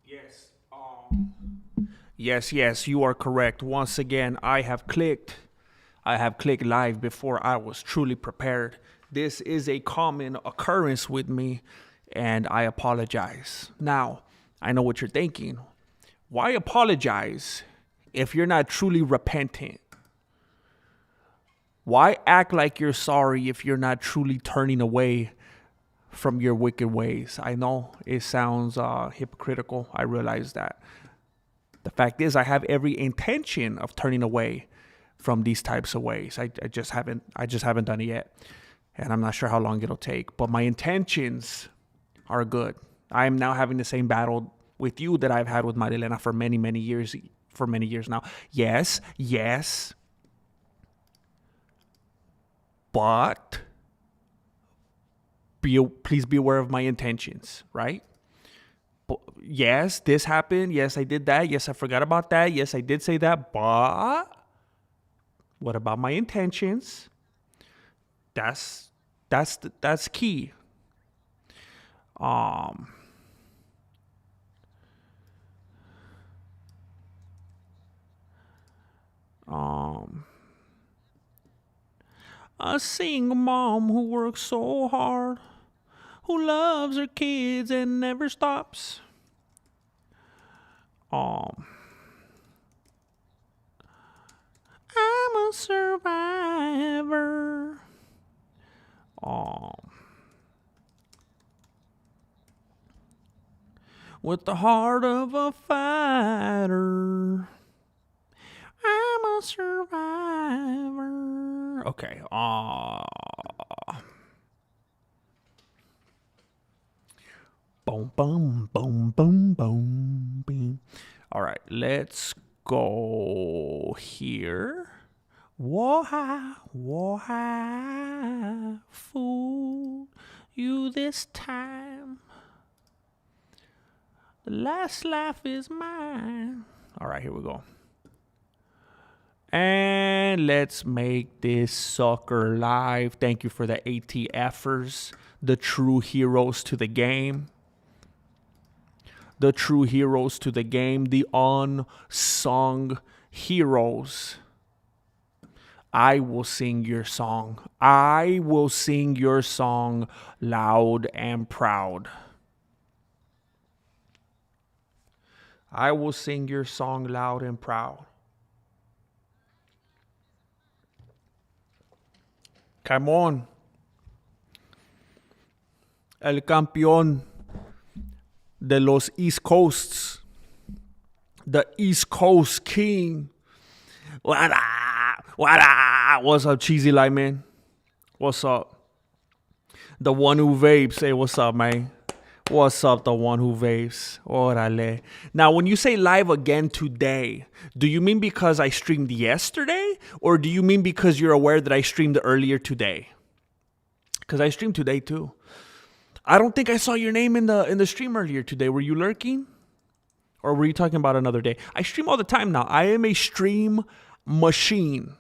Yes. Yes, you are correct. Once again, I have clicked live before I was truly prepared. This is a common occurrence with me, and I apologize. Now, I know what you're thinking. Why apologize if you're not truly repentant? Why act like you're sorry if you're not truly turning away from your wicked ways? I know it sounds hypocritical. I realize that. The fact is, I have every intention of turning away from these types of ways. I just haven't. I just haven't done it yet, and I'm not sure how long it'll take. But my intentions are good. I am now having the same battle with you that I've had with Marilena for many years. For many years now. Yes, but please be aware of my intentions, right? Yes, this happened. Yes, I did that. Yes, I forgot about that. Yes, I did say that. But what about my intentions? That's that's key. Um um a single mom who works so hard, who loves her kids and never stops. Um I'm a survivor. Um with the heart of a fighter. I'm a survivor. Okay. Boom, boom, boom, boom, boom, boom. All right, let's go here. Why, fool you this time? The last laugh is mine. All right, here we go. And let's make this sucker live. Thank you for the ATFers, the true heroes to the game. The true heroes to the game, the unsung heroes. I will sing your song. I will sing your song loud and proud. I will sing your song loud and proud. Come on. El campeón de los East Coasts. The East Coast King. What up? What up? What's up, Cheesy Light Man? What's up? The one who vapes. Hey, what's up, man? What's up, the one who vapes? Orale. Now, when you say live again today, do you mean because I streamed yesterday? Or do you mean because you're aware that I streamed earlier today? Because I streamed today too. I don't think I saw your name in the stream earlier today. Were you lurking? Or were you talking about another day? I stream all the time now. I am a stream machine.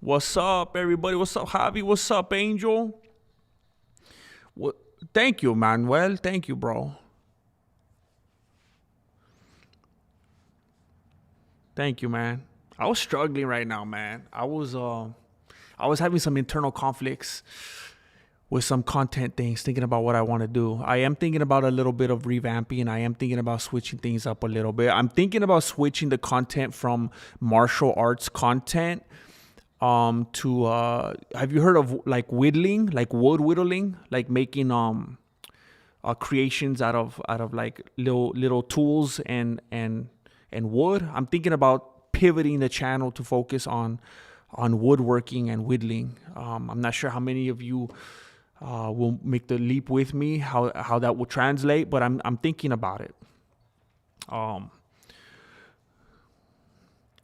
What's up, everybody? What's up, Javi? What's up, Angel? What? Thank you, Manuel. Thank you, bro. Thank you, man. I was struggling right now, man. I was having some internal conflicts with some content things, thinking about what I want to do. I am thinking about a little bit of revamping. I am thinking about switching things up a little bit. I'm thinking about switching the content from martial arts content to have you heard of like whittling, like wood whittling, like making creations out of like little tools and wood. I'm thinking about pivoting the channel to focus on woodworking and whittling. I'm not sure how many of you will make the leap with me, how that will translate, but I'm thinking about it.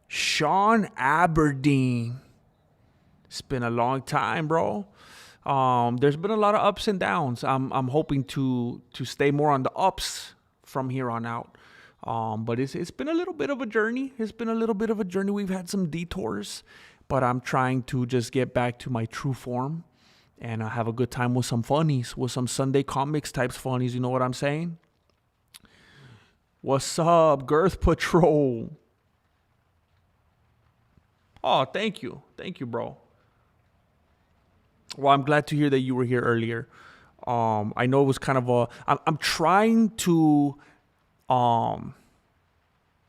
Sean Aberdeen. It's been a long time, bro. There's been a lot of ups and downs. I'm hoping to stay more on the ups from here on out. But it's been a little bit of a journey. It's been a little bit of a journey. We've had some detours, but I'm trying to just get back to my true form. and I have a good time with some funnies, with some Sunday comics types funnies. You know what I'm saying? What's up, Girth Patrol? Oh, thank you, bro. Well, I'm glad to hear that you were here earlier. I know it was kind of a. I'm trying to,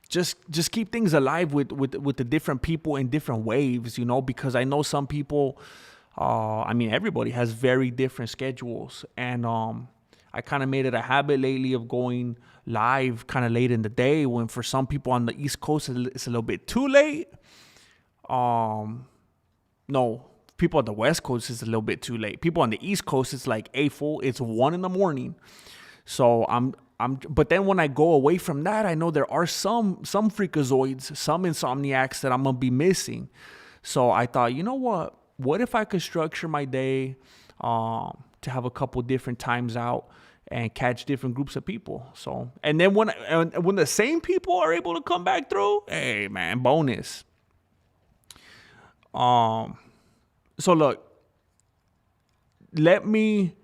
just keep things alive with the different people in different waves, because I know some people. I mean, everybody has very different schedules, and I kind of made it a habit lately of going live kind of late in the day, when for some people on the East Coast it's a little bit too late. No, people on the West Coast is a little bit too late. People on the East Coast, it's like it's 1 a.m. So but then when I go away from that, I know there are some freakazoids, some insomniacs that I'm gonna be missing. So I thought, you know what? What if I could structure my day to have a couple different times out and catch different groups of people? So, and then when the same people are able to come back through, hey man, bonus. So look, let me.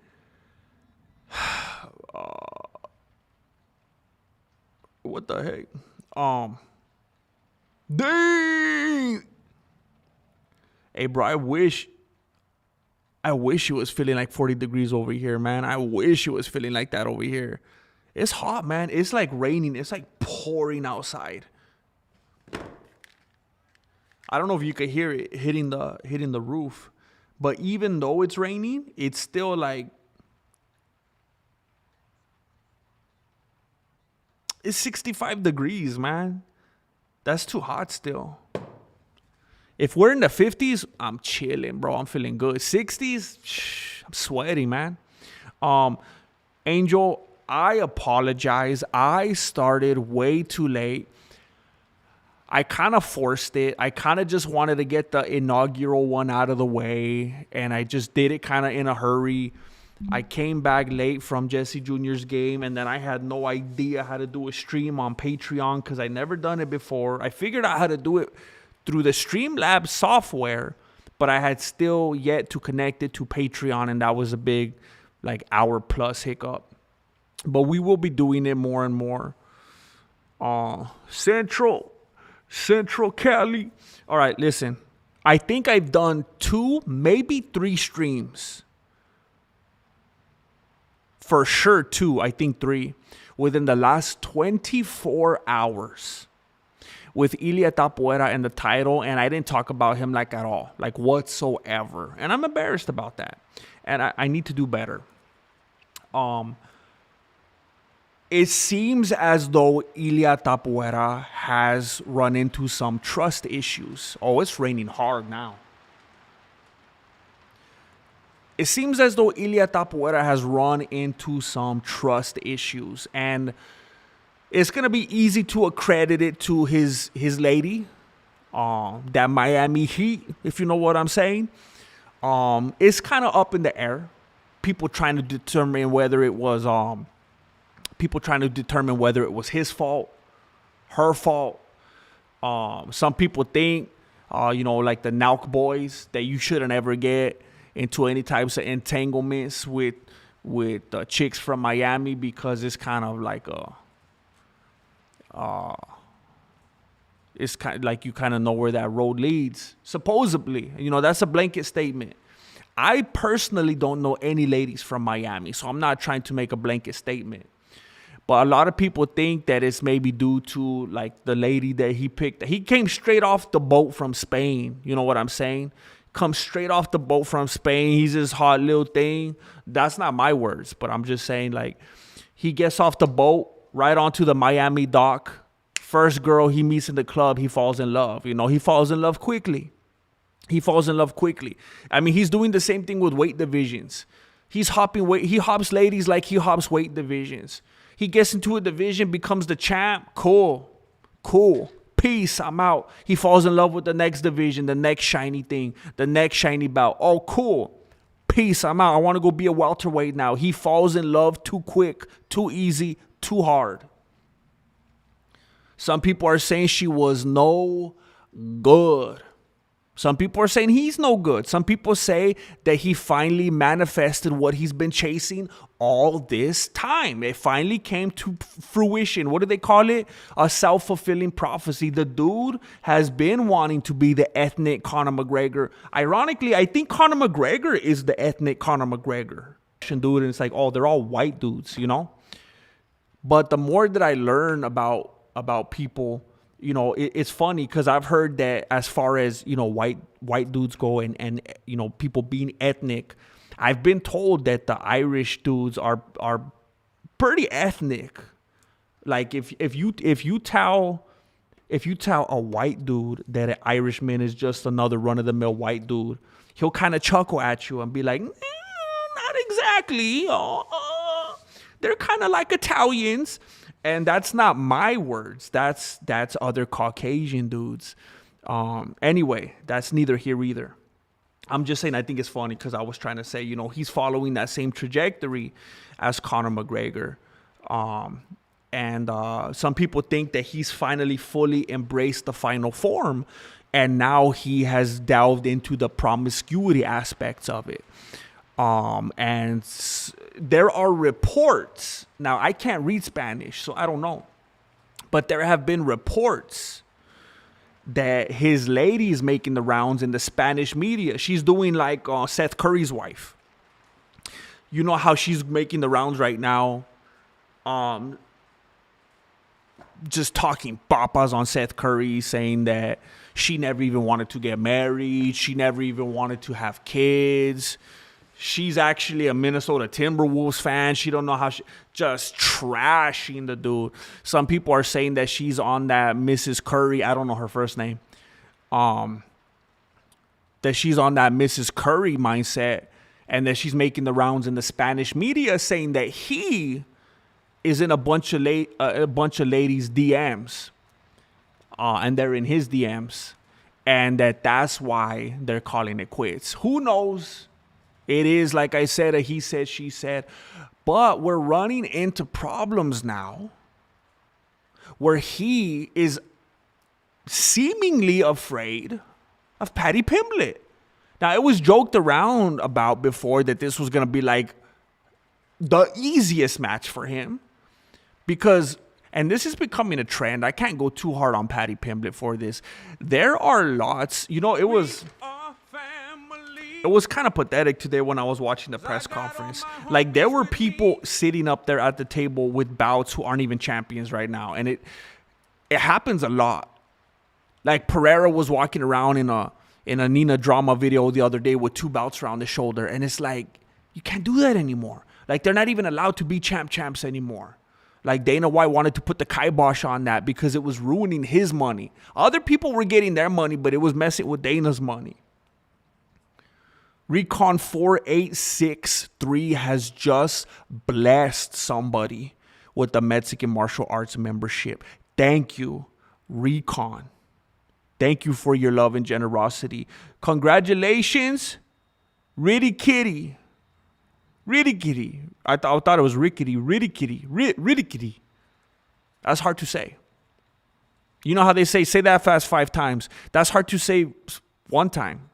What the heck? Dang. Hey, bro, I wish it was feeling like 40 degrees over here, man. I wish it was feeling like that over here. It's hot, man. It's like raining. It's like pouring outside. I don't know if you could hear it hitting the roof, but even though it's raining, it's still like it's 65 degrees, man. That's too hot still. If we're in the 50s, I'm chilling, bro. I'm feeling good. 60s, I'm sweating, man. Angel, I apologize. I started way too late. I kind of forced it. I kind of just wanted to get the inaugural one out of the way, and I just did it kind of in a hurry. I came back late from Jesse Jr.'s game, and then I had no idea how to do a stream on Patreon because I never done it before. I figured out how to do it through the Streamlabs software, but I had still yet to connect it to Patreon, and that was a big, like, hour-plus hiccup. But we will be doing it more and more. Central Cali. All right, listen. I think I've done 2, maybe 3 streams. For sure 2, I think 3, within the last 24 hours. With Ilia Topuria in the title, and I didn't talk about him like at all, like whatsoever. And I'm embarrassed about that. And I need to do better. It seems as though Ilia Topuria has run into some trust issues. Oh, it's raining hard now. It seems as though Ilia Topuria has run into some trust issues, and it's going to be easy to accredit it to his lady, that Miami Heat, if you know what I'm saying. It's kind of up in the air. People trying to determine whether it was his fault, her fault. Some people think, like the Nauk boys, that you shouldn't ever get into any types of entanglements with chicks from Miami because it's kind of like it's kind of like you kind of know where that road leads. Supposedly, that's a blanket statement. I personally don't know any ladies from Miami, so I'm not trying to make a blanket statement. But a lot of people think that it's maybe due to like the lady that he picked. He came straight off the boat from Spain. You know what I'm saying? Comes straight off the boat from Spain. He's this hot little thing. That's not my words, but I'm just saying, like, he gets off the boat right onto the Miami dock. First girl he meets in the club, he falls in love. He falls in love quickly. I mean, he's doing the same thing with weight divisions. He's hopping weight. He hops ladies like he hops weight divisions. He gets into a division, becomes the champ. Cool. Peace, I'm out. He falls in love with the next division, the next shiny thing, the next shiny belt. Oh, cool. Peace, I'm out. I want to go be a welterweight now. He falls in love too quick, too easy, too hard. Some people are saying she was no good. Some people are saying he's no good. Some people say that he finally manifested what he's been chasing all this time. It finally came to fruition. What do they call it? A self-fulfilling prophecy. The dude has been wanting to be the ethnic Conor McGregor. Ironically, I think Conor McGregor is the ethnic Conor McGregor. Dude, and it's like, oh, they're all white dudes, you know? But the more that I learn about people, you know, it's funny because I've heard that as far as, you know, white dudes go and you know, people being ethnic, I've been told that the Irish dudes are pretty ethnic. Like if you tell a white dude that an Irishman is just another run-of-the-mill white dude, he'll kind of chuckle at you and be like, not exactly. They're kind of like Italians. And that's not my words. That's other Caucasian dudes. Anyway, that's neither here either. I'm just saying I think it's funny because I was trying to say, you know, he's following that same trajectory as Conor McGregor. And some people think that he's finally fully embraced the final form. And now he has delved into the promiscuity aspects of it. And there are reports. Now, I can't read Spanish, so I don't know. But there have been reports that his lady is making the rounds in the Spanish media. She's doing like Seth Curry's wife. You know how she's making the rounds right now? Just talking papas on Seth Curry, saying that she never even wanted to get married. She never even wanted to have kids. She's actually a Minnesota Timberwolves fan. She don't know how just trashing the dude. Some people are saying that she's on that Mrs. Curry. I don't know her first name. That she's on that Mrs. Curry mindset, and that she's making the rounds in the Spanish media saying that he is in a bunch of ladies' DMs, and they're in his DMs, and that's why they're calling it quits. Who knows? It is, like I said, a he said, she said. But we're running into problems now where he is seemingly afraid of Paddy Pimblett. Now, it was joked around about before that this was going to be like the easiest match for him. Because, and this is becoming a trend. I can't go too hard on Paddy Pimblett for this. There are lots, you know, it was kind of pathetic today when I was watching the press conference. Like, there were people sitting up there at the table with bouts who aren't even champions right now. And it happens a lot. Like, Pereira was walking around in a Nina drama video the other day with 2 bouts around his shoulder. And it's like, you can't do that anymore. Like, they're not even allowed to be champs anymore. Like, Dana White wanted to put the kibosh on that because it was ruining his money. Other people were getting their money, but it was messing with Dana's money. Recon 4863 has just blessed somebody with the Mexican martial arts membership. Thank you, Recon. Thank you for your love and generosity. Congratulations, Ritty Kitty. Ritty Kitty. I thought it was Rickety. Ritty Kitty. Ritty Kitty. That's hard to say. You know how they say that fast 5 times. That's hard to say one time.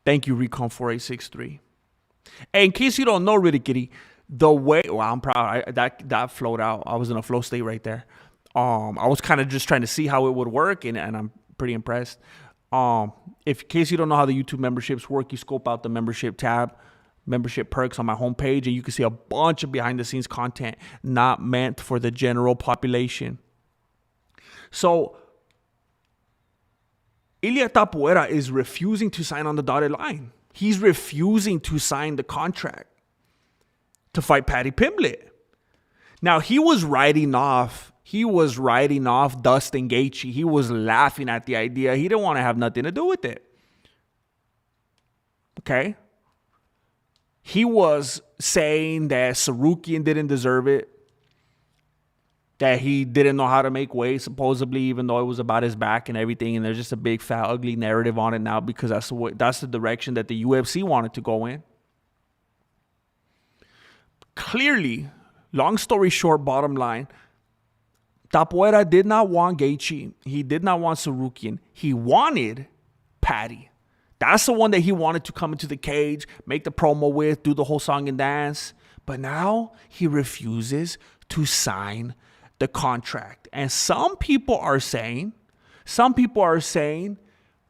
Thank you, Recon 4863. Hey, in case you don't know, Ritty Kitty, the way, well, I'm proud. That flowed out. I was in a flow state right there. I was kind of just trying to see how it would work, and I'm pretty impressed. In case you don't know how the YouTube memberships work, you scope out the membership tab, membership perks on my homepage, and you can see a bunch of behind-the-scenes content not meant for the general population. So, Ilia Topuria is refusing to sign on the dotted line. He's refusing to sign the contract to fight Paddy Pimblett. Now, he was writing off Dustin Gaethje. He was laughing at the idea. He didn't want to have nothing to do with it. Okay? He was saying that Sarukian didn't deserve it, that he didn't know how to make weight, supposedly, even though it was about his back and everything. And there's just a big, fat, ugly narrative on it now because that's the direction that the UFC wanted to go in. Clearly, long story short, bottom line, Tapoera did not want Gaethje. He did not want Sarukian. He wanted Patty. That's the one that he wanted to come into the cage, make the promo with, do the whole song and dance. But now he refuses to sign the contract. And some people are saying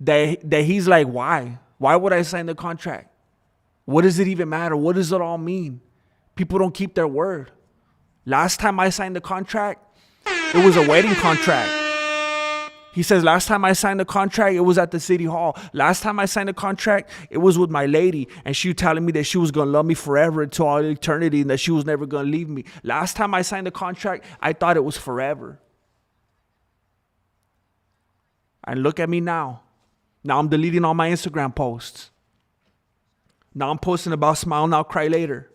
that he's like, why? Why would I sign the contract? What does it even matter? What does it all mean? People don't keep their word. Last time I signed the contract, it was a wedding contract. He says, last time I signed the contract, it was at the city hall. Last time I signed the contract, it was with my lady. And she was telling me that she was going to love me forever until all eternity and that she was never going to leave me. Last time I signed the contract, I thought it was forever. And look at me now. Now I'm deleting all my Instagram posts. Now I'm posting about smile now, cry later.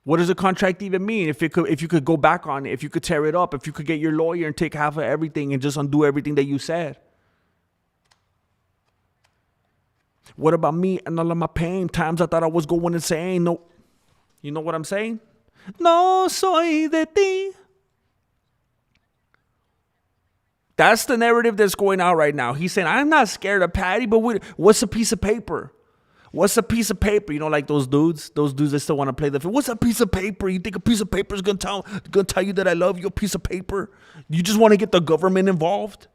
What does a contract even mean? If you could go back on it, if you could tear it up, if you could get your lawyer and take half of everything and just undo everything that you said. What about me and all of my pain? Times I thought I was going insane. No, you know what I'm saying? No soy de ti. That's the narrative that's going out right now. He's saying, I'm not scared of Patty, but what's a piece of paper? What's a piece of paper? You know, like those dudes that still want to play the film. What's a piece of paper? You think a piece of paper is gonna tell you that I love you? A piece of paper? You just want to get the government involved?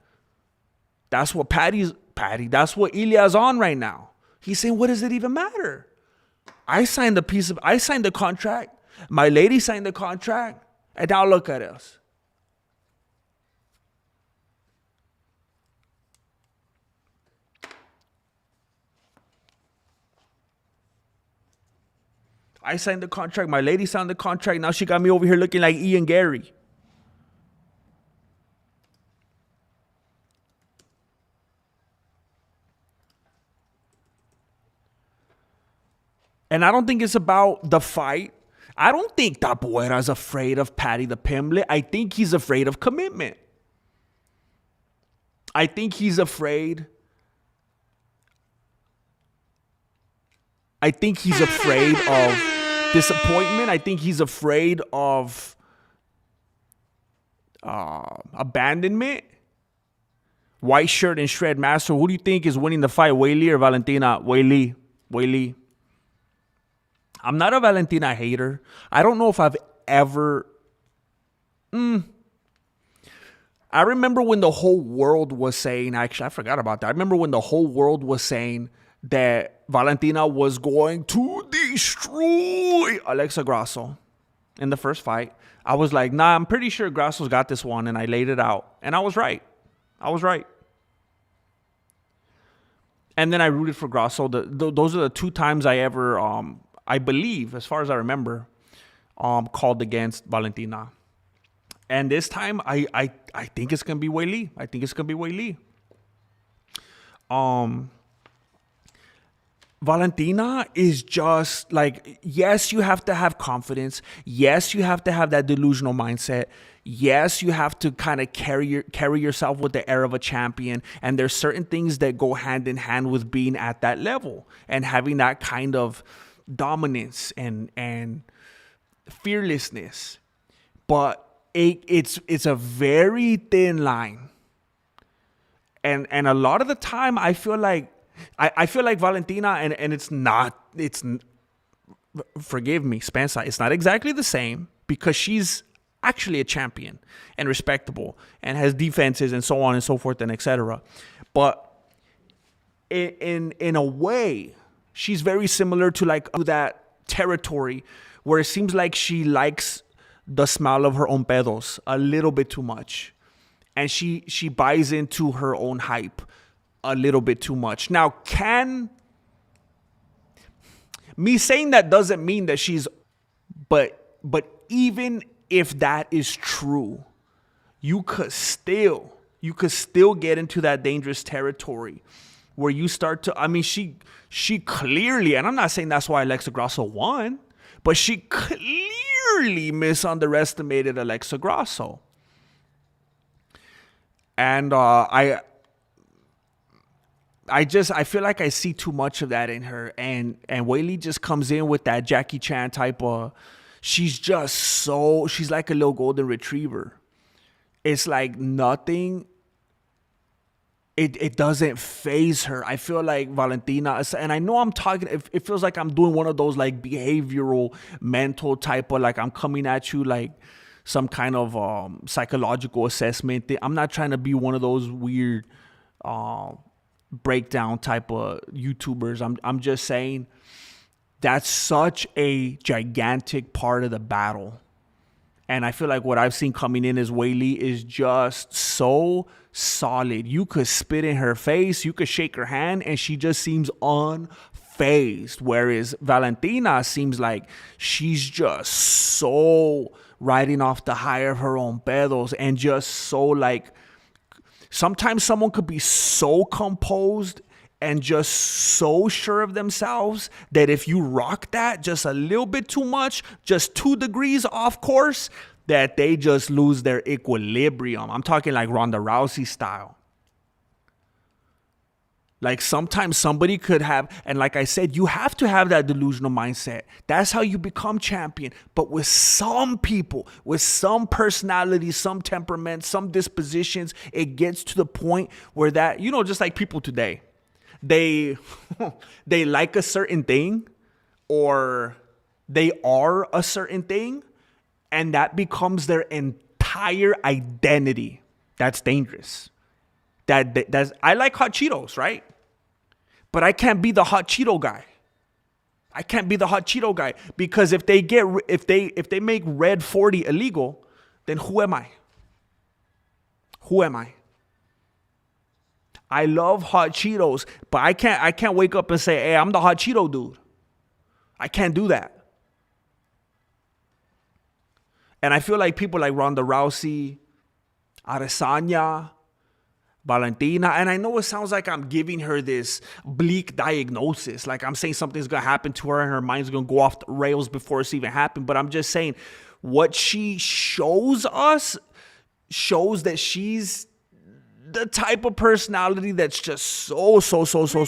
That's what that's what Ilia's on right now. He's saying, what does it even matter? I signed the contract. My lady signed the contract. And now look at us. I signed the contract. My lady signed the contract. Now she got me over here looking like Ian Gary. And I don't think it's about the fight. I don't think Tapuera is afraid of Patty the Pimlet. I think he's afraid of commitment. I think he's afraid. I think he's afraid of disappointment. I think he's afraid of abandonment. White shirt and shred master. Who do you think is winning the fight, Weili or Valentina? Weili. I'm not a Valentina hater. I don't know if I've ever... I remember when the whole world was saying... Actually, I forgot about that. I remember when the whole world was saying that Valentina was going to destroy Alexa Grasso in the first fight. I was like, nah, I'm pretty sure Grasso's got this one, and I laid it out. And I was right. And then I rooted for Grasso. Those are the two times I ever, I believe, as far as I remember, called against Valentina. And this time, I think it's going to be Weili. Valentina is just like, yes, you have to have confidence. Yes, you have to have that delusional mindset. Yes, you have to kind of carry yourself with the air of a champion. And there's certain things that go hand in hand with being at that level and having that kind of dominance and fearlessness. But it's a very thin line. And a lot of the time, I feel like Valentina, and forgive me, Spencer, it's not exactly the same because she's actually a champion and respectable and has defenses and so on and so forth and etc. But in a way, she's very similar to that territory where it seems like she likes the smell of her own pedos a little bit too much. And she buys into her own hype a little bit too much. Now, me saying that doesn't mean that she's, but even if that is true, you could still get into that dangerous territory where you start to, I mean, she clearly, and I'm not saying that's why Alexa Grasso won, but she clearly misunderestimated Alexa Grasso. And I feel like I see too much of that in her, and Weili just comes in with that Jackie Chan type of she's just so, she's like a little golden retriever. It's like nothing, it doesn't phase her. I feel like Valentina, and I know I'm talking, it feels like I'm doing one of those like behavioral, mental type of, like I'm coming at you like some kind of psychological assessment thing. I'm not trying to be one of those weird breakdown type of YouTubers. I'm just saying that's such a gigantic part of the battle. And I feel like what I've seen coming in as Weili is just so solid. You could spit in her face, you could shake her hand, and she just seems unfazed. Whereas Valentina seems like she's just so riding off the high of her own pedos, and just so like, sometimes someone could be so composed and just so sure of themselves that if you rock that just a little bit too much, just 2 degrees off course, that they just lose their equilibrium. I'm talking like Ronda Rousey style. Like sometimes somebody could have, and like I said, you have to have that delusional mindset. That's how you become champion. But with some people, with some personalities, some temperaments, some dispositions, it gets to the point where that, you know, just like people today, they like a certain thing, or they are a certain thing, and that becomes their entire identity. That's dangerous. That's, I like hot Cheetos, right? But I can't be the hot Cheeto guy. I can't be the hot Cheeto guy, because if they make red 40 illegal, then who am I? Who am I? I love hot Cheetos, but I can't wake up and say, hey, I'm the hot Cheeto dude. I can't do that. And I feel like people like Ronda Rousey, Adesanya, Valentina, and I know it sounds like I'm giving her this bleak diagnosis, like I'm saying something's gonna happen to her and her mind's gonna go off the rails before it's even happened. But I'm just saying, what she shows us shows that she's the type of personality that's just so self-assured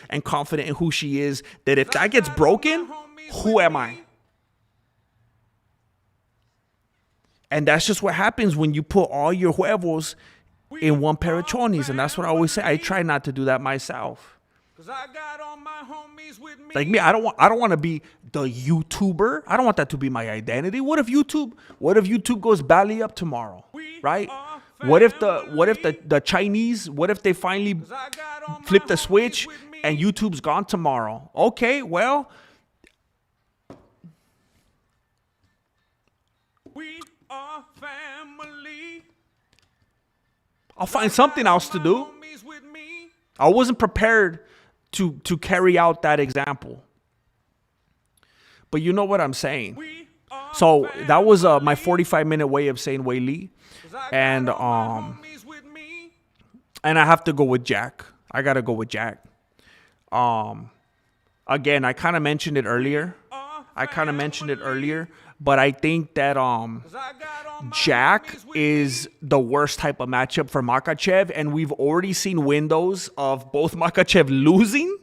and confident in who she is, that if that gets broken, who am I? And that's just what happens when you put all your huevos in one pair of chonies. And that's what I always say. I try not to do that myself. Like me, I don't want to be the YouTuber. I don't want that to be my identity. What if YouTube goes belly up tomorrow, right? What if the Chinese, what if they finally flip the switch and YouTube's gone tomorrow? Okay, well, I'll find something else to do. I wasn't prepared to carry out that example. But you know what I'm saying. So that was my 45-minute way of saying Weili. And I have to go with Jack. I got to go with Jack. Again, I kind of mentioned it earlier. But I think that Jack is the worst type of matchup for Makhachev, and we've already seen windows of both Makhachev losing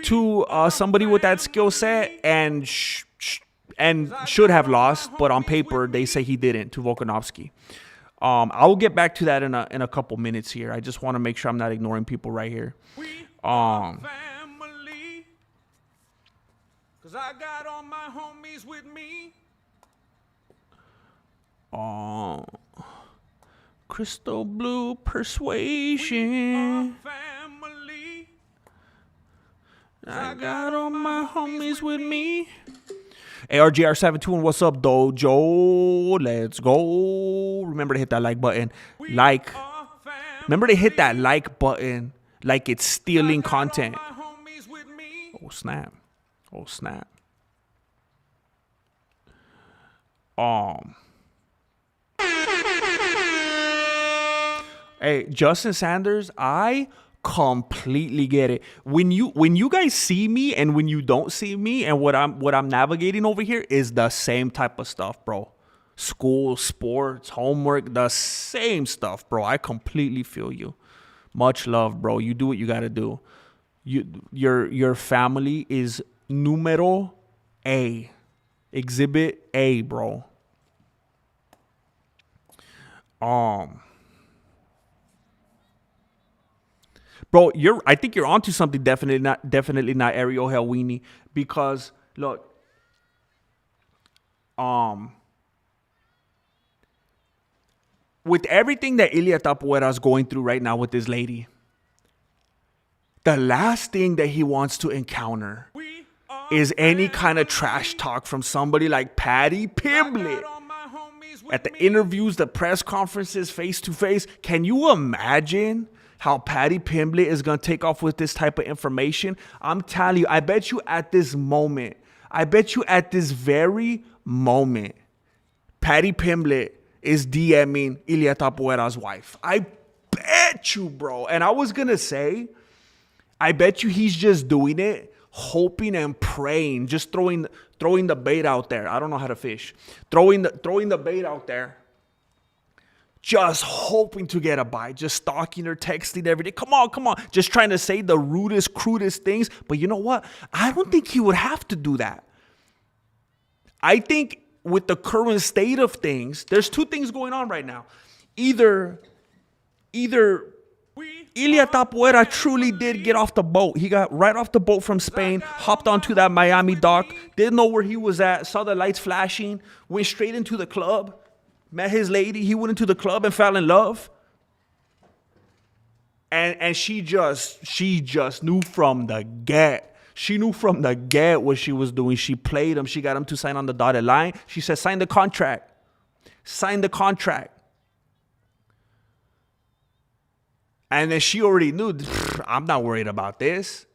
to somebody with that skill set and should have lost, but on paper they say he didn't, to Volkanovski. I will get back to that in a couple minutes here. I just want to make sure I'm not ignoring people right here. Cause I got all my homies with me. Crystal Blue Persuasion. I got all my homies with me. ARGR721, what's up, Dojo? Let's go. Remember to hit that like button. Remember to hit that like button like it's stealing content. Oh, snap. Oh, snap. Hey, Justin Sanders, I completely get it. When you guys see me and when you don't see me, and what I'm navigating over here is the same type of stuff, bro. School, sports, homework, the same stuff, bro. I completely feel you. Much love, bro. You do what you gotta do. Your family is numero A. Exhibit A, bro. Bro, I think you're onto something. Definitely not Ariel Helwini, because look, with everything that Ilia Topuria is going through right now with this lady, the last thing that he wants to encounter is any kind of trash talk from somebody like Patty Pimblett. At the interviews, the press conferences, face to face, can you imagine how Patty Pimblett is going to take off with this type of information? I'm telling you, I bet you at this very moment, Patty Pimblett is DMing Ilia Topuria's wife. I bet you, bro. And I was going to say, I bet you he's just doing it, hoping and praying, just throwing the bait out there. I don't know how to fish. Throwing the bait out there. Just hoping to get a bite. Just stalking her, texting every day. Come on. Just trying to say the rudest, crudest things. But you know what? I don't think he would have to do that. I think with the current state of things, there's two things going on right now. Either Ilia Topuria truly did get off the boat. He got right off the boat from Spain, hopped onto that Miami dock, didn't know where he was at, saw the lights flashing, went straight into the club, met his lady. He went into the club and fell in love. And she just knew from the get. She knew from the get what she was doing. She played him. She got him to sign on the dotted line. She said, sign the contract. Sign the contract. And then she already knew, I'm not worried about this.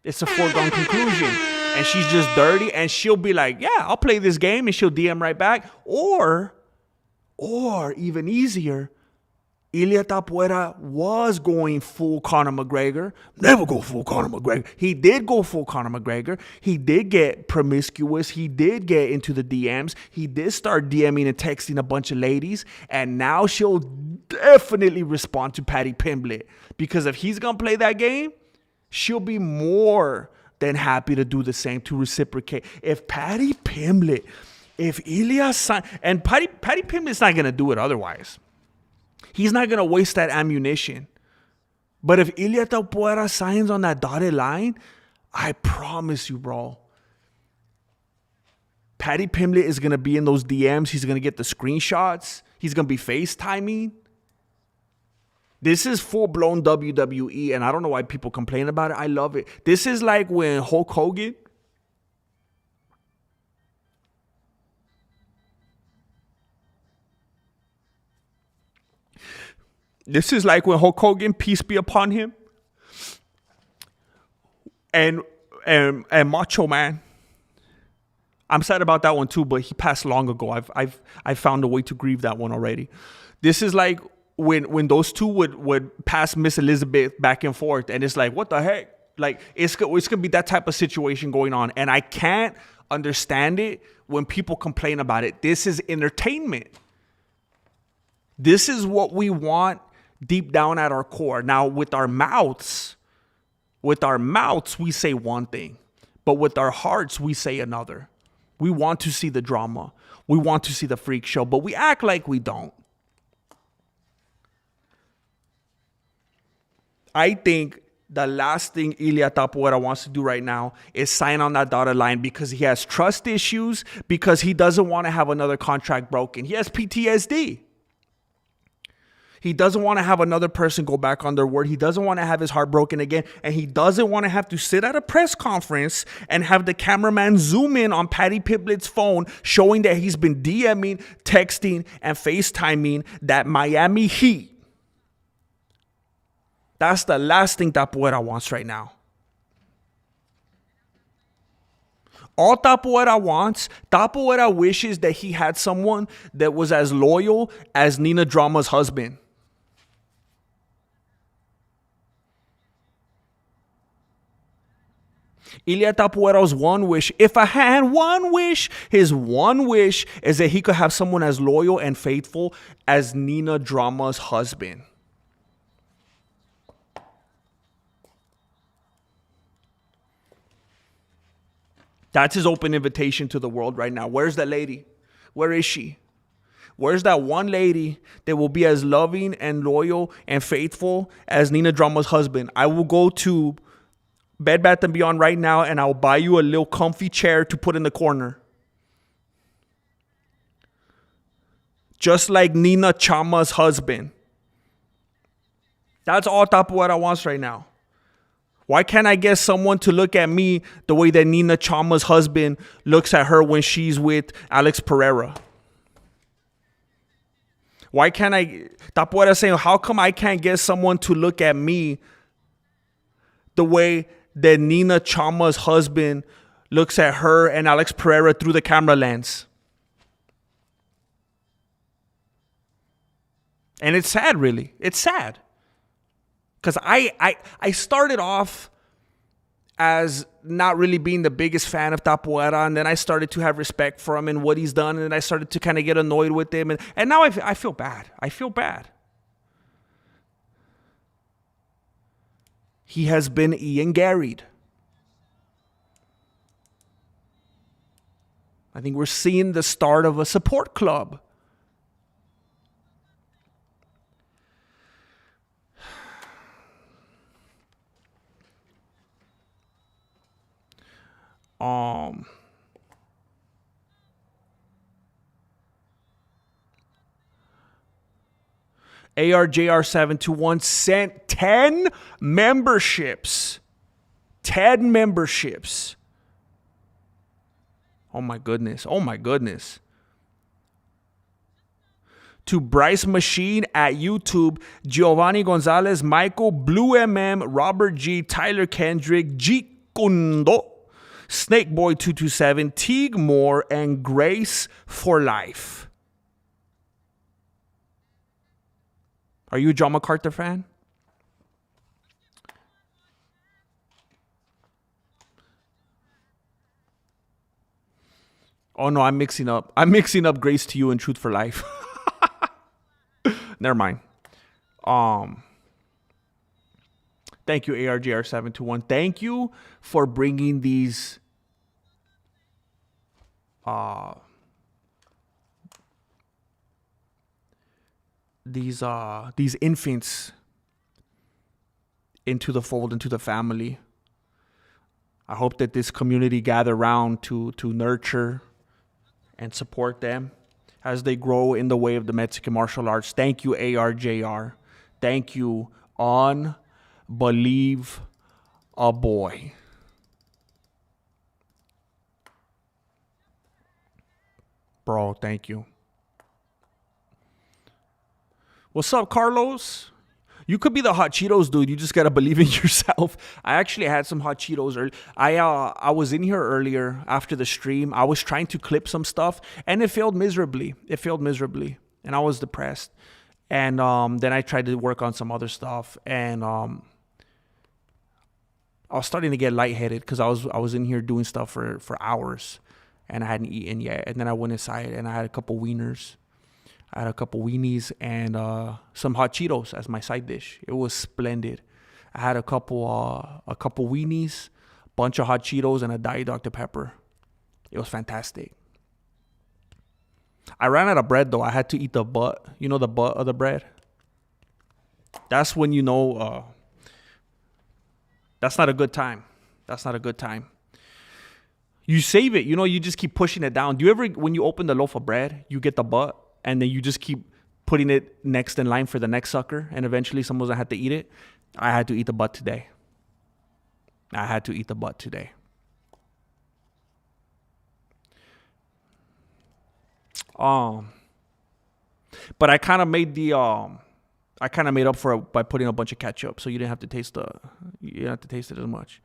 It's a foregone conclusion. And she's just dirty. And she'll be like, yeah, I'll play this game. And she'll DM right back. Or even easier, Ilia Topuria was going full Conor McGregor. Never go full Conor McGregor. He did go full Conor McGregor. He did get promiscuous. He did get into the DMs. He did start DMing and texting a bunch of ladies. And now she'll definitely respond to Patty Pimblett. Because if he's going to play that game, she'll be more than happy to do the same, to reciprocate. If Patty Pimblett, if Ilia and Patty Pimblett's not going to do it otherwise. He's not going to waste that ammunition. But if Ilia Topuria signs on that dotted line, I promise you, bro, Patty Pimblett is going to be in those DMs. He's going to get the screenshots. He's going to be FaceTiming. This is full-blown WWE, and I don't know why people complain about it. I love it. This is like when Hulk Hogan peace be upon him, and Macho Man. I'm sad about that one too, but he passed long ago. I've found a way to grieve that one already. This is like when those two would pass Miss Elizabeth back and forth, and it's like, what the heck? Like it's gonna be that type of situation going on, and I can't understand it when people complain about it. This is entertainment. This is what we want deep down at our core. Now, with our mouths, we say one thing, but with our hearts, we say another. We want to see the drama. We want to see the freak show, but we act like we don't. I think the last thing Ilia Topuria wants to do right now is sign on that dotted line because he has trust issues, because he doesn't want to have another contract broken. He has PTSD. He doesn't want to have another person go back on their word. He doesn't want to have his heart broken again. And he doesn't want to have to sit at a press conference and have the cameraman zoom in on Patty Pimblett's phone, showing that he's been DMing, texting, and FaceTiming that Miami Heat. That's the last thing Topuria wants right now. All Topuria wishes that he had someone that was as loyal as Nina Drama's husband. Ilia Topuria's one wish, if I had one wish, his one wish is that he could have someone as loyal and faithful as Nina Drama's husband. That's his open invitation to the world right now. Where's that lady? Where is she? Where's that one lady that will be as loving and loyal and faithful as Nina Drama's husband? I will go to Bed Bath & Beyond right now and I'll buy you a little comfy chair to put in the corner. Just like Nina Chama's husband. That's all Tapuera wants right now. Why can't I get someone to look at me the way that Nina Chama's husband looks at her when she's with Alex Pereira? Why can't I? Tapuera saying, how come I can't get someone to look at me the way that Nina Chama's husband looks at her and Alex Pereira through the camera lens? And it's sad, really. It's sad. Because I started off as not really being the biggest fan of Tapuera, and then I started to have respect for him and what he's done, and then I started to kind of get annoyed with him, and now I feel bad. I feel bad. He has been Ian Garried. I think we're seeing the start of a support club. ARJR721 sent 10 memberships. 10 memberships. Oh my goodness. Oh my goodness. To Bryce Machine at YouTube, Giovanni Gonzalez, Michael, Blue MM, Robert G, Tyler Kendrick, G Kundo, Snakeboy 227, Teague Moore, and Grace for Life. Are you a John MacArthur fan? Oh no, I'm mixing up Grace to You and Truth for Life. Never mind. Thank you, ARJR721. Thank you for bringing these infants into the fold, into the family. I hope that this community gather around to nurture and support them as they grow in the way of the Mexican martial arts. Thank you, ARJR. Thank you, Believe a Boy. Bro, thank you. What's up, Carlos? You could be the hot Cheetos dude. You just gotta believe in yourself. I actually had some hot Cheetos earlier. I was in here earlier after the stream. I was trying to clip some stuff, and it failed miserably. And I was depressed. And then I tried to work on some other stuff, and I was starting to get lightheaded because I was in here doing stuff for hours, and I hadn't eaten yet. And then I went inside, and I had a couple wieners. I had a couple weenies and some hot Cheetos as my side dish. It was splendid. I had a couple weenies, bunch of hot Cheetos, and a Diet Dr. Pepper. It was fantastic. I ran out of bread though. I had to eat the butt. You know the butt of the bread? That's when you know that's not a good time. That's not a good time. You save it. You know, you just keep pushing it down. Do you ever, when you open the loaf of bread, you get the butt? And then you just keep putting it next in line for the next sucker. And eventually someone's going to have to eat it. I had to eat the butt today. But I kind of made up for it by putting a bunch of ketchup. So you didn't have to taste it as much.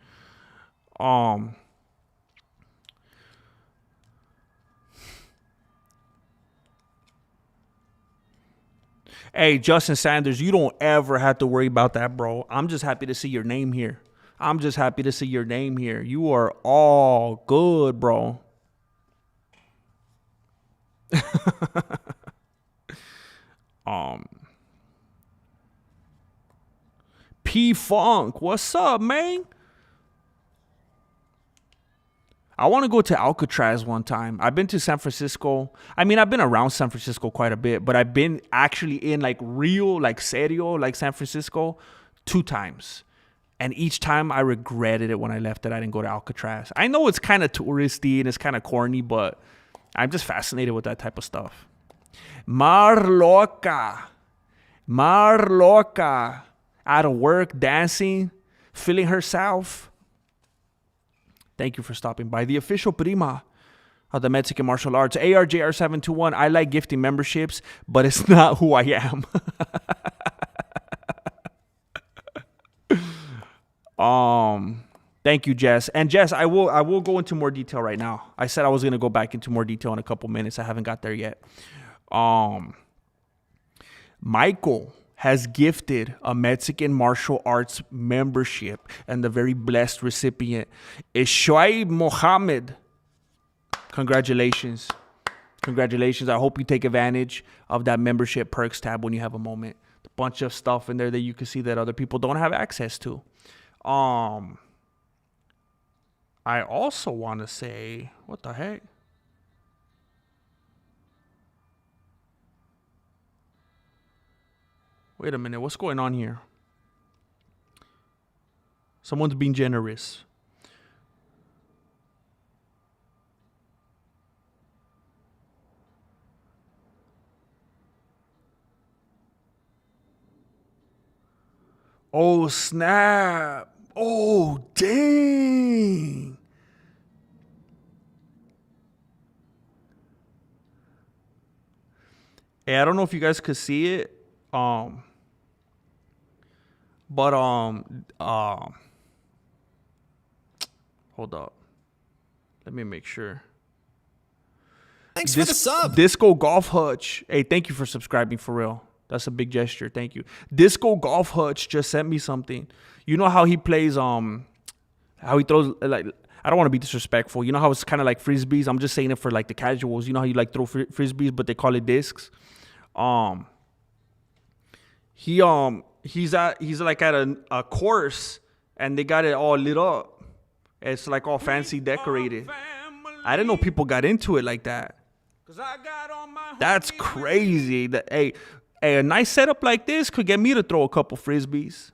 Hey, Justin Sanders, you don't ever have to worry about that, bro. I'm just happy to see your name here. You are all good, bro. P Funk, what's up, man? I want to go to Alcatraz one time. I've been to San Francisco. I mean, I've been around San Francisco quite a bit, but I've been actually in like real, like serio, like San Francisco 2 times. And each time I regretted it when I left that I didn't go to Alcatraz. I know it's kind of touristy and it's kind of corny, but I'm just fascinated with that type of stuff. Mar Loca. Out of work, dancing, feeling herself. Thank you for stopping by. The official prima of the Mexican martial arts. ARJR721. I like gifting memberships, but it's not who I am. Thank you, Jess. And Jess, I will go into more detail right now. I said I was going to go back into more detail in a couple minutes. I haven't got there yet. Michael has gifted a Mexican martial arts membership, and the very blessed recipient is Shoaib Mohammed. Congratulations. I hope you take advantage of that membership perks tab when you have a moment. A bunch of stuff in there that you can see that other people don't have access to. I also want to say, what the heck? Wait a minute, what's going on here? Someone's being generous. Oh, snap. Oh, dang. Hey, I don't know if you guys could see it. But hold up. Let me make sure. Thanks for the sub. Disco Golf Hutch. Hey, thank you for subscribing, for real. That's a big gesture. Thank you. Disco Golf Hutch just sent me something. You know how he plays how he throws, like, I don't want to be disrespectful. You know how it's kind of like frisbees? I'm just saying it for like the casuals. You know how you like throw frisbees, but they call it discs? He's like at a course, and they got it all lit up. It's like all fancy decorated. I didn't know people got into it like that. That's crazy. Hey, a nice setup like this could get me to throw a couple frisbees.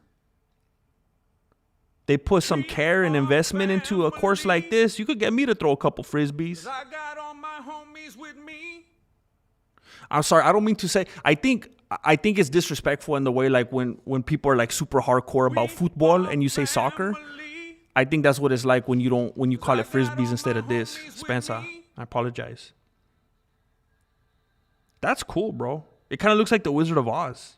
They put some care and investment into a course like this. You could get me to throw a couple frisbees. I'm sorry, I don't mean to say. I think it's disrespectful in the way, like, when people are like super hardcore about football and you say soccer. I think that's what it's like when you call it frisbees instead of this. Spencer, I apologize. That's cool, bro. It kind of looks like the Wizard of Oz.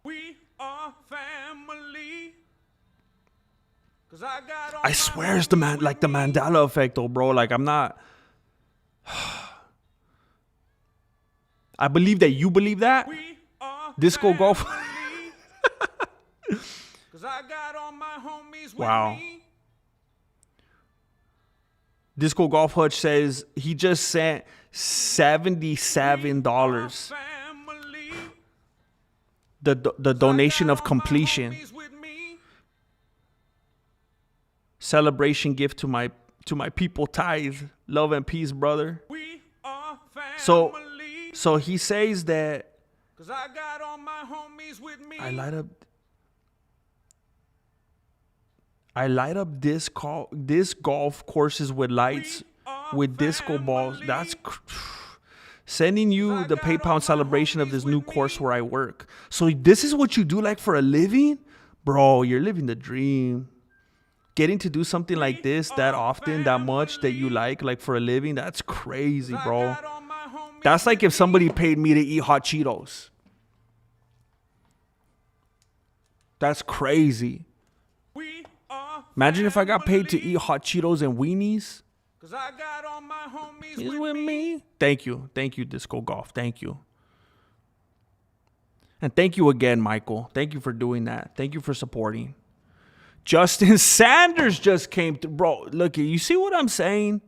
We are family. I swear it's the Mandela effect, though, bro. Like, I'm not. I believe that you believe that. Disco Golf. Wow. Disco Golf Hutch says he just sent $77. The donation of completion. Celebration gift to my people, tithe. Love and peace, brother. So he says that I light up disc golf courses with lights with disco balls. That's sending you the PayPal celebration of this new course where I work. So this is what you do, like, for a living? Bro, you're living the dream. Getting to do something like this that often, that much, that you like for a living, that's crazy, bro. That's like if somebody paid me to eat hot Cheetos. That's crazy. Imagine if I got paid to eat hot Cheetos and weenies. He's with me. Thank you, Disco Golf. Thank you. And thank you again, Michael. Thank you for doing that. Thank you for supporting. Justin Sanders just came through. Bro, look, you see what I'm saying?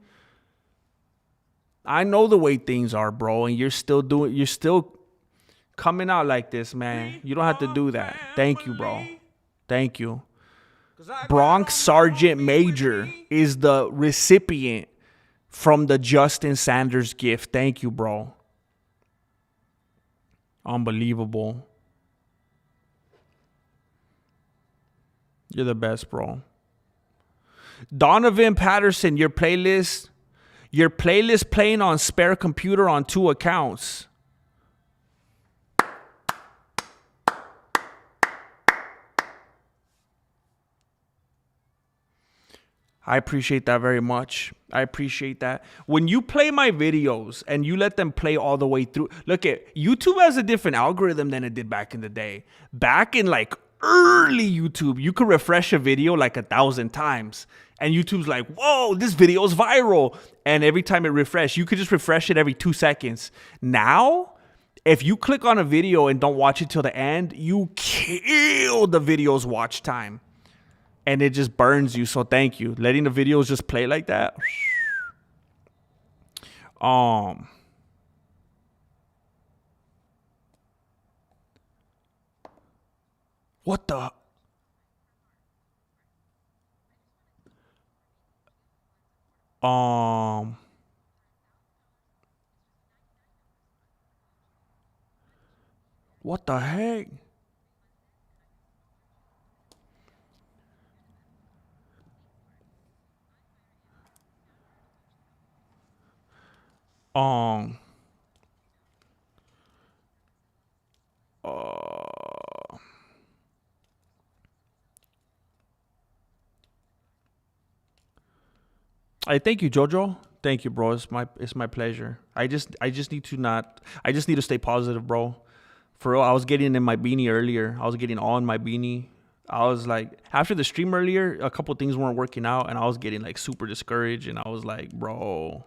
I know the way things are, bro, and you're still coming out like this, man. You don't have to do that. Thank you, bro. Thank you. Bronx Sergeant Major is the recipient from the Justin Sanders gift. Thank you, bro. Unbelievable. You're the best, bro. Donovan Patterson, your playlist playing on spare computer on 2 accounts. I appreciate that very much. I appreciate that. When you play my videos and you let them play all the way through, look at YouTube has a different algorithm than it did back in the day. Back in like early YouTube, you could refresh a video like 1,000 times. And YouTube's like, whoa, this video is viral. And every time it refreshes, you could just refresh it every 2 seconds. Now, if you click on a video and don't watch it till the end, you kill the video's watch time. And it just burns you. So thank you. Letting the videos just play like that. What the? What the heck? I thank you, Jojo. Thank you, bro. It's my pleasure. I just need to stay positive, bro. For real, I was getting in my beanie earlier. I was getting all in my beanie. I was like, after the stream earlier, a couple things weren't working out, and I was getting like super discouraged. And I was like, bro,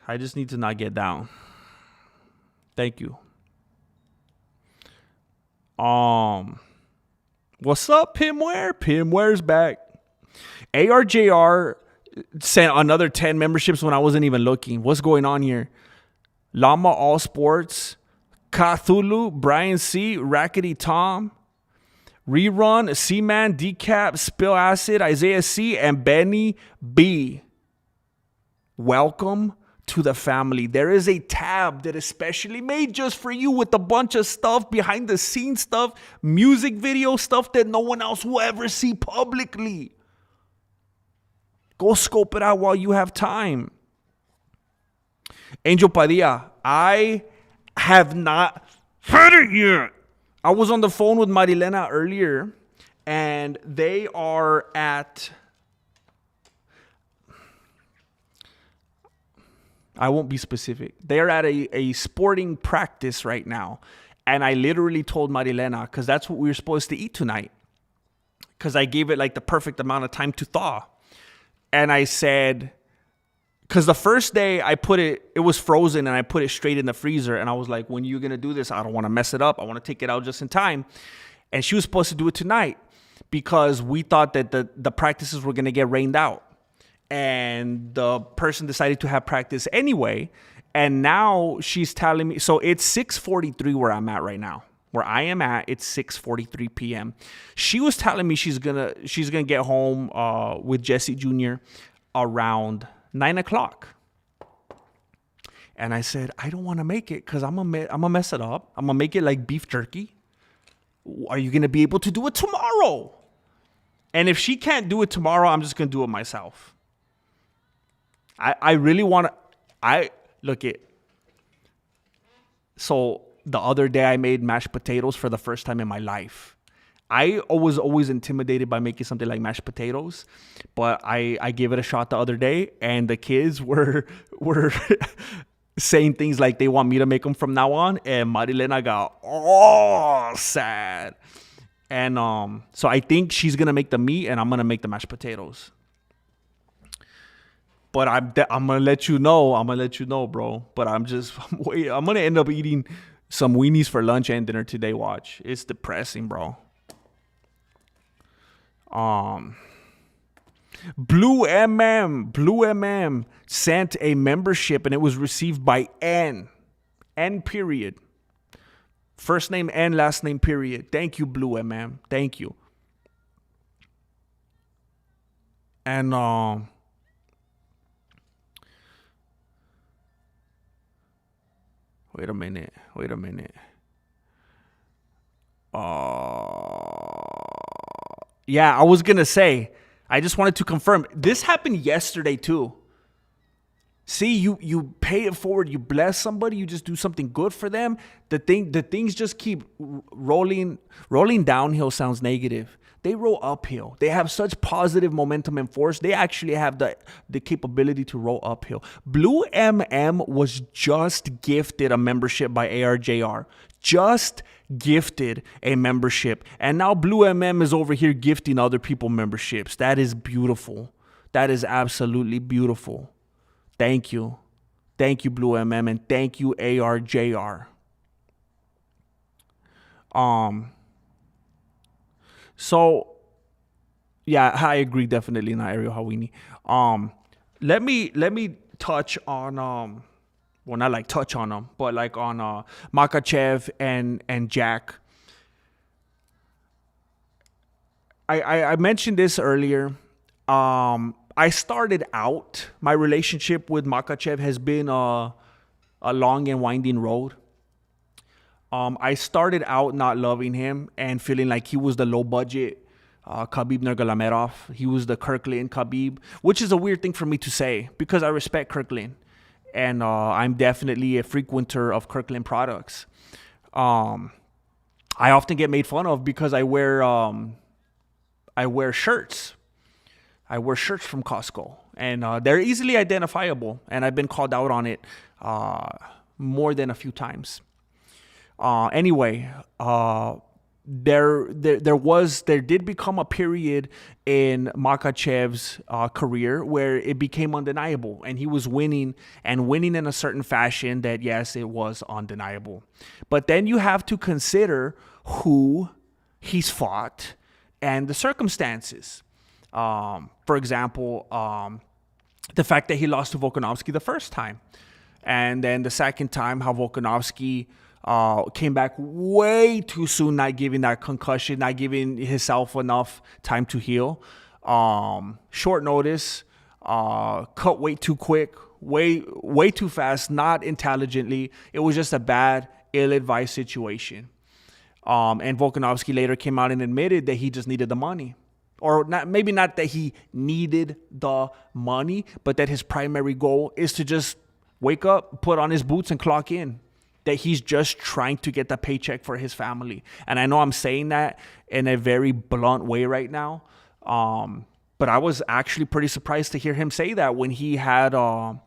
I just need to not get down. Thank you. What's up, Pimware? Pimware's back. ARJR sent another 10 memberships when I wasn't even looking. What's going on here? Llama All Sports, Cthulhu, Brian C, Rackety Tom, Rerun, C-Man, Decap, Spill Acid, Isaiah C, and Benny B. Welcome to the family. There is a tab that is specially made just for you with a bunch of stuff, behind the scenes stuff, music video stuff that no one else will ever see publicly. Go scope it out while you have time. Angel Padilla, I have not heard it yet. I was on the phone with Marilena earlier, and they are at... I won't be specific. They're at a sporting practice right now. And I literally told Marilena, because that's what we were supposed to eat tonight. Because I gave it like the perfect amount of time to thaw. And I said, because the first day I put it was frozen and I put it straight in the freezer. And I was like, when are you going to do this? I don't want to mess it up. I want to take it out just in time. And she was supposed to do it tonight because we thought that the practices were going to get rained out. And the person decided to have practice anyway. And now she's telling me, so it's 6:43 where I'm at right now. Where I am at, it's 6:43 p.m. She was telling me she's gonna get home with Jesse Jr. around 9 o'clock. And I said, I don't want to make it because I'm gonna mess it up. I'm gonna make it like beef jerky. Are you gonna be able to do it tomorrow? And if she can't do it tomorrow, I'm just gonna do it myself. I really want to. Look it. So the other day I made mashed potatoes for the first time in my life. I was always intimidated by making something like mashed potatoes, but I gave it a shot the other day, and the kids were saying things like they want me to make them from now on, and Marilena got all sad. And so I think she's gonna make the meat, and I'm gonna make the mashed potatoes. But I'm gonna let you know. I'm gonna let you know, bro. But I'm gonna end up eating some weenies for lunch and dinner today. Watch, it's depressing, bro. Blue MM sent a membership, and it was received by N period. First name and last name, period. Thank you, Blue MM. Thank you. And wait a minute. Yeah, I was gonna say, I just wanted to confirm. This happened yesterday too. See, you pay it forward. You bless somebody. You just do something good for them. The things just keep rolling. Rolling downhill sounds negative. They roll uphill. They have such positive momentum and force. They actually have the capability to roll uphill. Blue MM was just gifted a membership by ARJR. Just gifted a membership. And now Blue MM is over here gifting other people memberships. That is beautiful. That is absolutely beautiful. Thank you. Thank you, Blue MM, and thank you, ARJR. So, yeah, I agree definitely, not Ariel Hawini. Let me touch on well, not like touch on them, but like on Makhachev and Jack. I mentioned this earlier. I started out, my relationship with Makhachev has been a long and winding road. I started out not loving him and feeling like he was the low budget Khabib Nurmagomedov. He was the Kirkland Khabib, which is a weird thing for me to say because I respect Kirkland. And I'm definitely a frequenter of Kirkland products. I often get made fun of because I wear shirts. I wear shirts from Costco, and they're easily identifiable. And I've been called out on it more than a few times. Anyway, there did become a period in Makhachev's career where it became undeniable, and he was winning in a certain fashion that, yes, it was undeniable. But then you have to consider who he's fought and the circumstances. For example, the fact that he lost to Volkanovski the first time, and then the second time how Volkanovski came back way too soon, not giving that concussion, not giving himself enough time to heal. Short notice, cut way too quick, way too fast, not intelligently. It was just a bad, ill-advised situation. And Volkanovski later came out and admitted that he just needed the money. Or maybe not that he needed the money, but that his primary goal is to just wake up, put on his boots, and clock in. That he's just trying to get the paycheck for his family. And I know I'm saying that in a very blunt way right now. But I was actually pretty surprised to hear him say that when he had an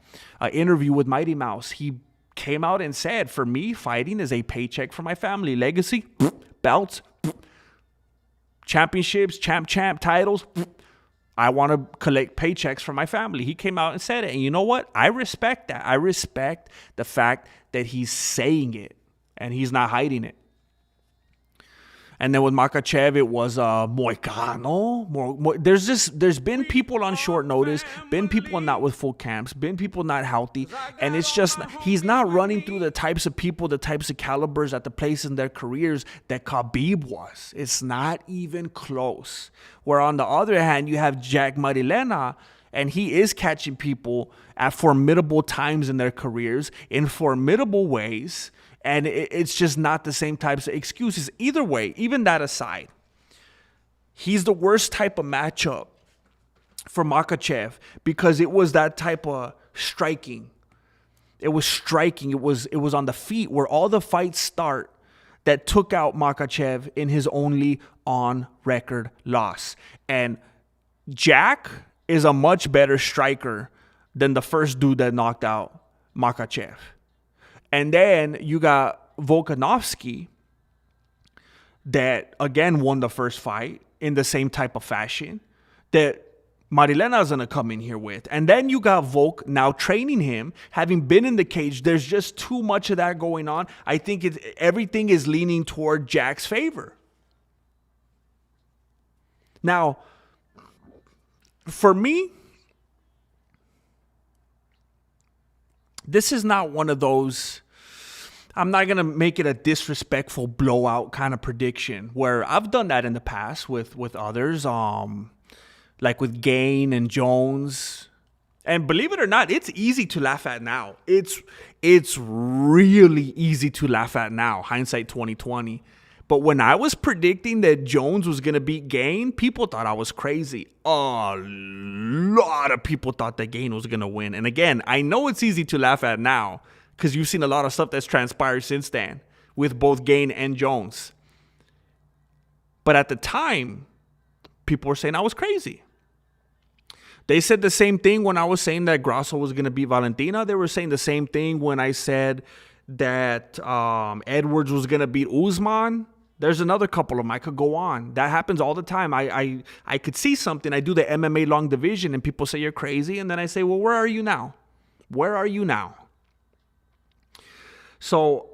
interview with Mighty Mouse. He came out and said, for me, fighting is a paycheck for my family. Legacy, belts, championships, champ titles. I want to collect paychecks for my family. He came out and said it. And you know what? I respect that. I respect the fact that he's saying it and he's not hiding it. And then with Makhachev, it was Moicano. There's been people on short notice, been people not with full camps, been people not healthy. And it's just, he's not running through the types of people, the types of calibers at the place in their careers that Khabib was. It's not even close. Where on the other hand, you have Jack Marilena, and he is catching people at formidable times in their careers, in formidable ways. And it's just not the same types of excuses. Either way, even that aside, he's the worst type of matchup for Makhachev because it was that type of striking. It was striking. It was on the feet where all the fights start that took out Makhachev in his only on-record loss. And Jack is a much better striker than the first dude that knocked out Makhachev. And then you got Volkanovski that, again, won the first fight in the same type of fashion that Marilena's going to come in here with. And then you got Volk now training him, having been in the cage. There's just too much of that going on. I think everything is leaning toward Jack's favor. Now, for me, this is not one of those, I'm not going to make it a disrespectful blowout kind of prediction where I've done that in the past with others, like with Gain and Jones. And believe it or not, it's easy to laugh at now. It's really easy to laugh at now, hindsight 2020. But when I was predicting that Jones was going to beat Gain, people thought I was crazy. A lot of people thought that Gain was going to win. And again, I know it's easy to laugh at now because you've seen a lot of stuff that's transpired since then with both Gain and Jones. But at the time, people were saying I was crazy. They said the same thing when I was saying that Grasso was going to beat Valentina. They were saying the same thing when I said that Edwards was going to beat Usman. There's another couple of them. I could go on. That happens all the time. I could see something. I do the MMA long division and people say you're crazy. And then I say, well, where are you now? Where are you now? So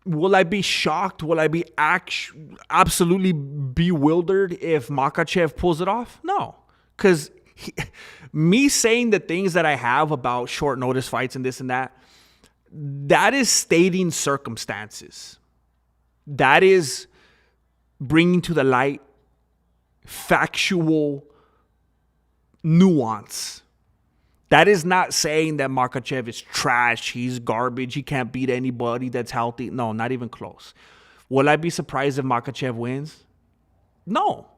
will I be shocked? Will I be absolutely bewildered if Makhachev pulls it off? No. Because me saying the things that I have about short notice fights and this and that, that is stating circumstances. That is bringing to the light factual nuance. That is not saying that Makhachev is trash, he's garbage, he can't beat anybody that's healthy. No, not even close. Will I be surprised if Makhachev wins? No.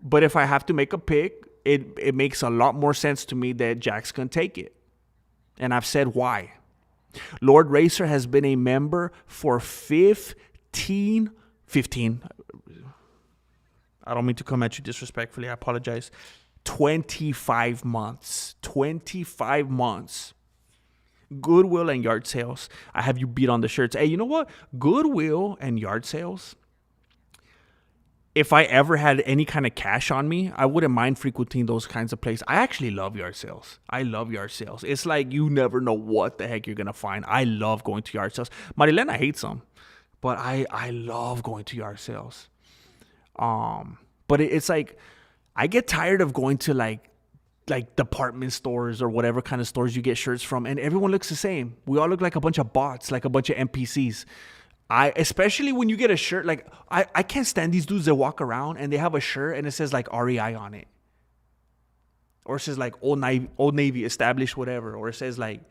But if I have to make a pick, it makes a lot more sense to me that Jack's going to take it. And I've said why. Lord Racer has been a member for 15. I don't mean to come at you disrespectfully. I apologize. 25 months. 25 months. Goodwill and yard sales. I have you beat on the shirts. Hey, you know what? Goodwill and yard sales. If I ever had any kind of cash on me, I wouldn't mind frequenting those kinds of places. I actually love yard sales. I love yard sales. It's like you never know what the heck you're going to find. I love going to yard sales. Marilena hates them, but I love going to yard sales. But it's like I get tired of going to like department stores or whatever kind of stores you get shirts from, and everyone looks the same. We all look like a bunch of bots, like a bunch of NPCs. Especially when you get a shirt, like I can't stand these dudes that walk around and they have a shirt and it says like REI on it. Or it says like Old Navy established whatever. Or it says like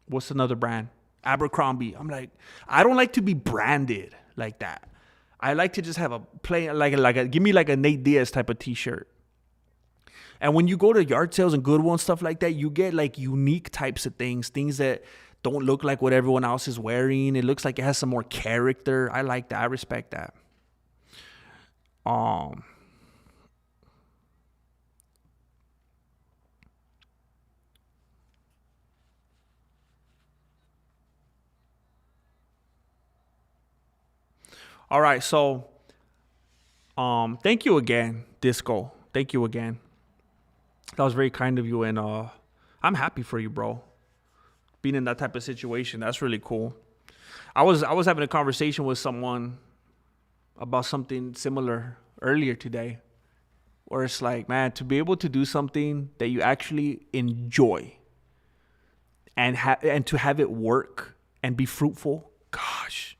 what's another brand? Abercrombie. I'm like, I don't like to be branded like that. I like to just have a plain give me like a Nate Diaz type of t-shirt. And when you go to yard sales and Goodwill and stuff like that, you get like unique types of things that don't look like what everyone else is wearing. It looks like it has some more character. I like that. I respect that. All right, so thank you again, Disco. Thank you again. That was very kind of you, and I'm happy for you, bro. Being in that type of situation, that's really cool. I was having a conversation with someone about something similar earlier today, where it's like, man, to be able to do something that you actually enjoy and to have it work and be fruitful, gosh,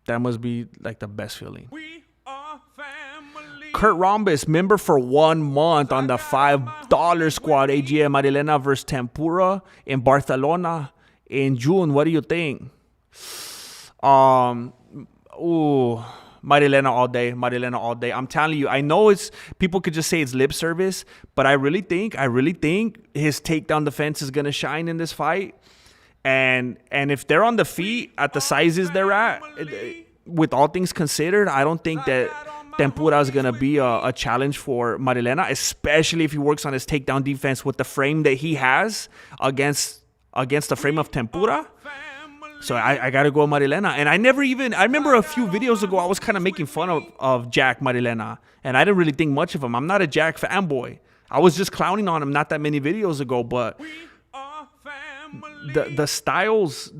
that must be like the best feeling. We are family. Kurt Rhombus, member for 1 month on the $5 squad. AGM Marilena versus Tempura in Barcelona in June. What do you think? Marilena all day. Marilena all day. I'm telling you, I know people could just say it's lip service, but I really think his takedown defense is gonna shine in this fight. And if they're on the feet at the sizes they're at, with all things considered, I don't think that Tempura is going to be a challenge for Marilena, especially if he works on his takedown defense with the frame that he has against the frame of Tempura. So I got to go with Marilena. And I remember a few videos ago, I was kind of making fun of Jack Marilena. And I didn't really think much of him. I'm not a Jack fanboy. I was just clowning on him not that many videos ago, but the styles,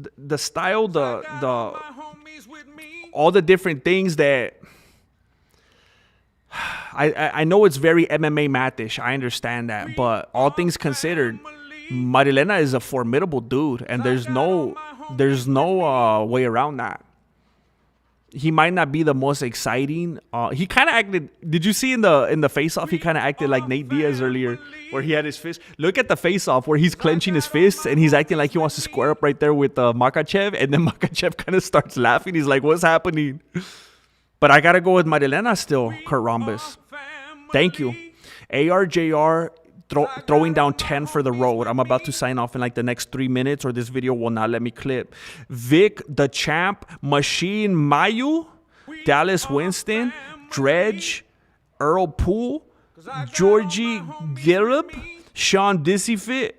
all the different things that I know it's very MMA mathish. I understand that, but all things considered, Marilena is a formidable dude, and there's no way around that. He might not be the most exciting. He kind of acted. Did you see in the face off? He kind of acted like Nate Diaz earlier, where he had his fist. Look at the face off where he's clenching his fists and he's acting like he wants to square up right there with Makachev, and then Makachev kind of starts laughing. He's like, "What's happening?" But I gotta go with Marilena still. Kurt Rhombus. Thank you, ARJR. Throwing down 10 for the road. I'm about to sign off in like the next 3 minutes, or this video will not let me clip. Vic the Champ, Machine Mayu, Dallas Winston, Dredge, Earl Poole, Georgie Gillip, Sean Dissyfit,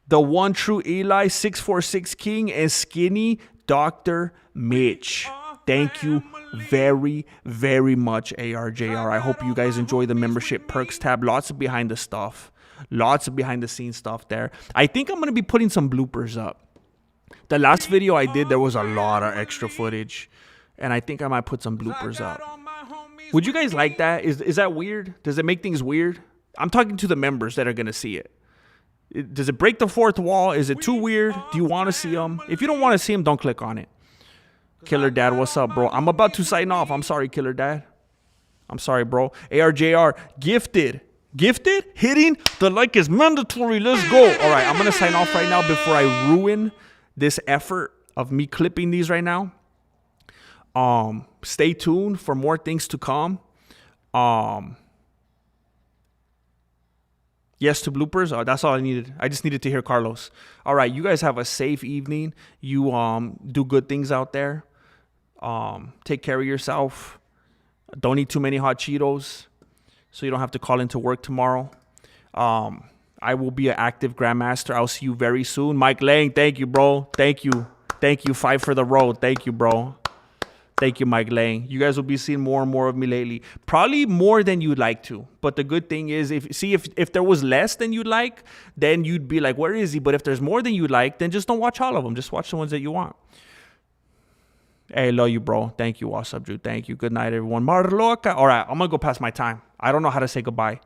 the one true Eli, 646 King, and Skinny Dr. Mitch. Thank you very, very much, ARJR. I hope you guys enjoy the membership perks tab. Lots of behind the stuff. Lots of behind the scenes stuff there. I think I'm going to be putting some bloopers up. The last video I did, there was a lot of extra footage, and I think I might put some bloopers up. Would you guys like that? Is that weird? Does it make things weird? I'm talking to the members that are going to see it. Does it break the fourth wall? Is it too weird? Do you want to see them? If you don't want to see them, don't click on it. Killer Dad, what's up, bro? I'm about to sign off. I'm sorry, Killer Dad. I'm sorry, bro. ARJR, gifted, hitting the like is mandatory. Let's go. All right, I'm going to sign off right now before I ruin this effort of me clipping these right now. Stay tuned for more things to come. Yes to bloopers. Oh, that's all I needed. I just needed to hear Carlos. All right, you guys have a safe evening. You do good things out there. Take care of yourself. Don't eat too many hot Cheetos so you don't have to call into work tomorrow. I will be an active grandmaster. I'll see you very soon. Mike Lang, thank you, bro. Thank you. 5 for the road. Thank you, bro. Thank you, Mike Lang. You guys will be seeing more and more of me lately. Probably more than you'd like to. But the good thing is, if there was less than you'd like, then you'd be like, where is he? But if there's more than you'd like, then just don't watch all of them. Just watch the ones that you want. Hey, love you, bro. Thank you. What's up, Drew? Thank you. Good night, everyone. Marloca. All right, I'm going to go past my time. I don't know how to say goodbye.